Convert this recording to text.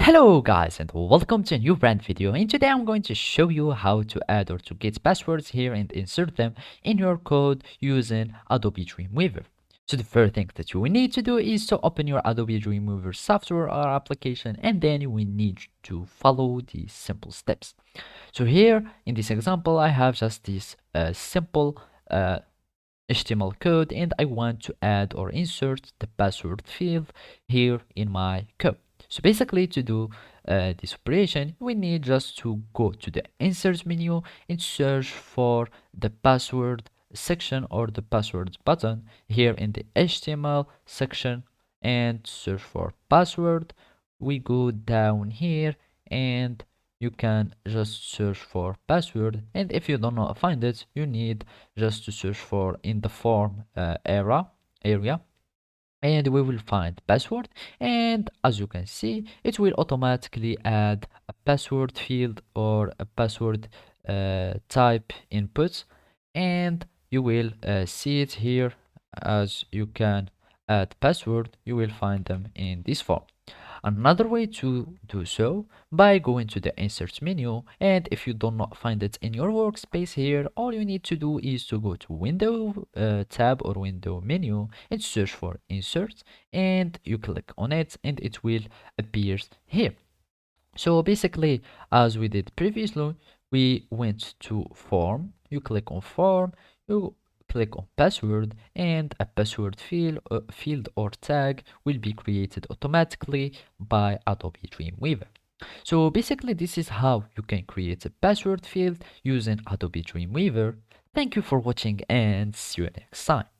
Hello guys and welcome to a new brand video, and today I'm going to show you how to add or to get passwords here and insert them in your code using Adobe Dreamweaver. So the first thing that you will need to do is to open your Adobe Dreamweaver software or application, and then you will need to follow these simple steps. So here in this example I have just this simple HTML code, and I want to add or insert the password field here in my code. So basically to do this operation, we need just to go to the insert menu and search for the password section or the password button here in the HTML section and search for password. We go down here and you can just search for password, and if you don't know find it, you need just to search for in the form area, and we will find password. And as you can see, it will automatically add a password field or a password type input, and you will see it here. As you can add password, you will find them in this form. Another way to do so by going to the insert menu, and if you do not find it in your workspace here, all you need to do is to go to window tab or window menu and search for insert, and you click on it and it will appear here. So basically, as we did previously, we went to form, you click on form, you click on password, and a password field or tag will be created automatically by Adobe Dreamweaver. So basically, this is how you can create a password field using Adobe Dreamweaver. Thank you for watching and see you next time.